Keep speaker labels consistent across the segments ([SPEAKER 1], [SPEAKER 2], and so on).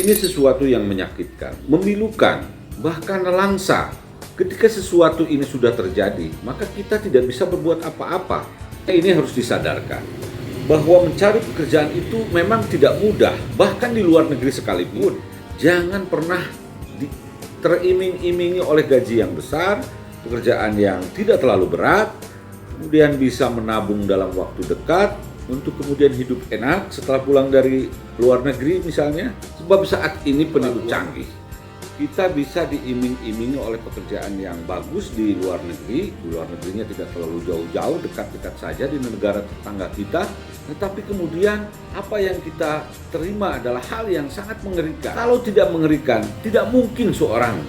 [SPEAKER 1] Ini sesuatu yang menyakitkan, memilukan, bahkan nelangsa. Ketika sesuatu ini sudah terjadi, maka kita tidak bisa berbuat apa-apa. Ini harus disadarkan bahwa mencari pekerjaan itu memang tidak mudah, bahkan di luar negeri sekalipun. Jangan pernah teriming-imingi oleh gaji yang besar, pekerjaan yang tidak terlalu berat, kemudian bisa menabung dalam waktu dekat, untuk kemudian hidup enak setelah pulang dari luar negeri misalnya. Sebab saat ini penipu canggih. Kita bisa diiming-imingi oleh pekerjaan yang bagus di luar negeri. Di luar negerinya tidak terlalu jauh-jauh, dekat-dekat saja di negara tetangga kita. Tetapi kemudian apa yang kita terima adalah hal yang sangat mengerikan. Kalau tidak mengerikan, tidak mungkin seorang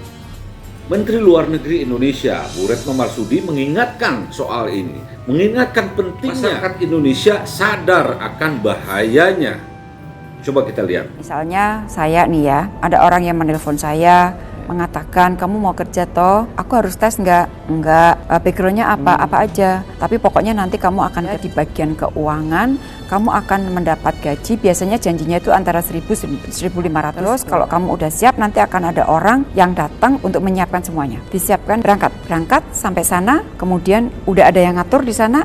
[SPEAKER 1] Menteri Luar Negeri Indonesia, Bu Retno Marsudi, mengingatkan soal ini, mengingatkan pentingnya masyarakat Indonesia sadar akan bahayanya. Coba kita lihat.
[SPEAKER 2] Misalnya saya nih ya, ada orang yang menelpon saya, mengatakan, kamu mau kerja toh? Aku harus tes nggak? Nggak. Backgroundnya apa aja. Tapi pokoknya nanti kamu akan di bagian keuangan, kamu akan mendapat gaji, biasanya janjinya itu antara 1.000-1.500. Terus kalau kamu udah siap, nanti akan ada orang yang datang untuk menyiapkan semuanya. Disiapkan, berangkat sampai sana, kemudian udah ada yang ngatur di sana,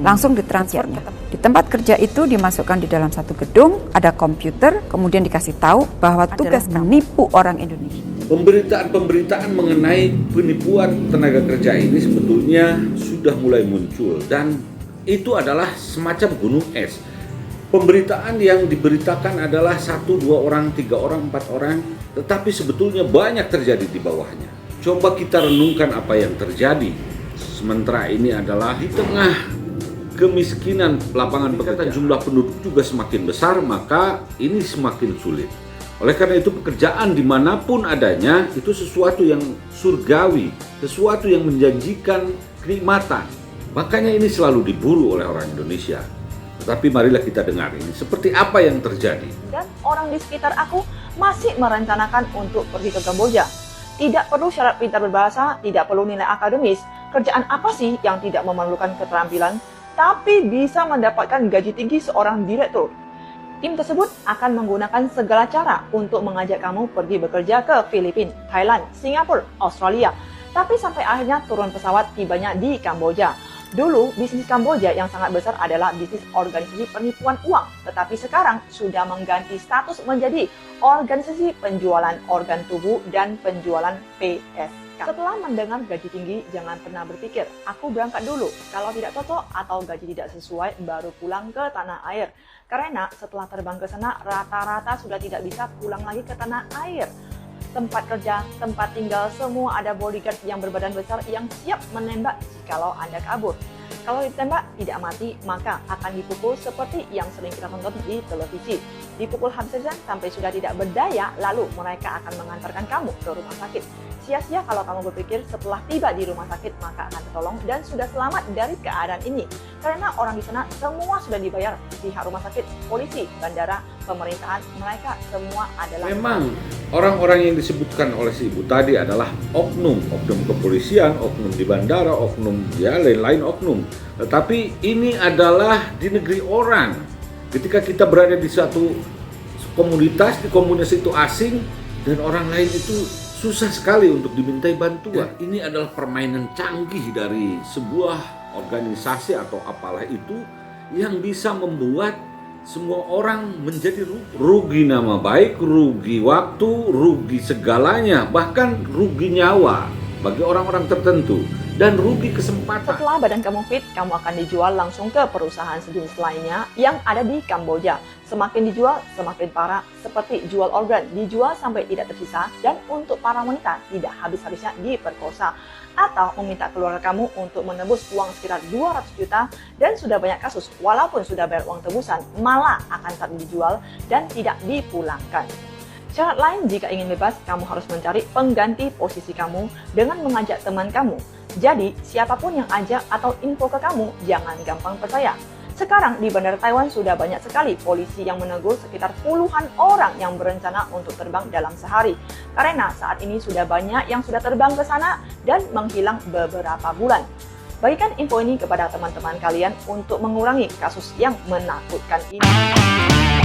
[SPEAKER 2] langsung ditransfernya. Di tempat kerja itu dimasukkan di dalam satu gedung, ada komputer, kemudian dikasih tahu bahwa tugas menipu orang Indonesia.
[SPEAKER 1] Pemberitaan mengenai penipuan tenaga kerja ini sebetulnya sudah mulai muncul, dan itu adalah semacam gunung es. Pemberitaan yang diberitakan adalah 1, 2 orang, 3 orang, 4 orang, tetapi sebetulnya banyak terjadi di bawahnya. Coba kita renungkan apa yang terjadi. Sementara ini adalah di tengah kemiskinan lapangan pekerjaan, jumlah penduduk juga semakin besar, maka ini semakin sulit. Oleh karena itu pekerjaan dimanapun adanya itu sesuatu yang surgawi, sesuatu yang menjanjikan kenikmatan. Makanya ini selalu diburu oleh orang Indonesia. Tetapi marilah kita dengar ini, seperti apa yang terjadi.
[SPEAKER 3] Dan orang di sekitar aku masih merencanakan untuk pergi ke Kamboja. Tidak perlu syarat pintar berbahasa, tidak perlu nilai akademis. Kerjaan apa sih yang tidak memerlukan keterampilan, tapi bisa mendapatkan gaji tinggi seorang direktur? Tim tersebut akan menggunakan segala cara untuk mengajak kamu pergi bekerja ke Filipina, Thailand, Singapura, Australia. Tapi sampai akhirnya turun pesawat tibanya di Kamboja. Dulu, bisnis Kamboja yang sangat besar adalah bisnis organisasi penipuan uang. Tetapi sekarang sudah mengganti status menjadi organisasi penjualan organ tubuh dan penjualan PSK. Setelah mendengar gaji tinggi, jangan pernah berpikir, aku berangkat dulu. Kalau tidak cocok atau gaji tidak sesuai, baru pulang ke tanah air. Karena setelah terbang ke sana, rata-rata sudah tidak bisa pulang lagi ke tanah air. Tempat kerja, tempat tinggal, semua ada bodyguard yang berbadan besar yang siap menembak jikalau Anda kabur. Kalau ditembak tidak mati, maka akan dipukul seperti yang sering kita tonton di televisi. Dipukul habis-habisan sampai sudah tidak berdaya, lalu mereka akan mengantarkan kamu ke rumah sakit. Sia-sia kalau kamu berpikir setelah tiba di rumah sakit maka akan tertolong dan sudah selamat dari keadaan ini. Karena orang di sana semua sudah dibayar, pihak rumah sakit, polisi, bandara, pemerintahan, mereka semua adalah...
[SPEAKER 1] Memang orang-orang yang disebutkan oleh si ibu tadi adalah oknum kepolisian, oknum di bandara, oknum ya lain-lain oknum. Tetapi ini adalah di negeri orang. Ketika kita berada di satu komunitas, di komunitas itu asing dan orang lain itu susah sekali untuk dimintai bantuan. Ini adalah permainan canggih dari sebuah organisasi atau apalah itu yang bisa membuat semua orang menjadi rugi nama baik, rugi waktu, rugi segalanya, bahkan rugi nyawa bagi orang-orang tertentu dan rugi kesempatan.
[SPEAKER 3] Setelah badan kamu fit, kamu akan dijual langsung ke perusahaan sejenis lainnya yang ada di Kamboja. Semakin dijual, semakin parah, seperti jual organ, dijual sampai tidak tersisa, dan untuk para wanita tidak habis-habisnya diperkosa, atau meminta keluarga kamu untuk menebus uang sekitar 200 juta, dan sudah banyak kasus, walaupun sudah bayar uang tebusan, malah akan tetap dijual dan tidak dipulangkan. Syarat lain jika ingin bebas, kamu harus mencari pengganti posisi kamu dengan mengajak teman kamu. Jadi, siapapun yang ajak atau info ke kamu, jangan gampang percaya. Sekarang di Bandara Taiwan sudah banyak sekali polisi yang menegur sekitar puluhan orang yang berencana untuk terbang dalam sehari. Karena saat ini sudah banyak yang sudah terbang ke sana dan menghilang beberapa bulan. Bagikan info ini kepada teman-teman kalian untuk mengurangi kasus yang menakutkan ini.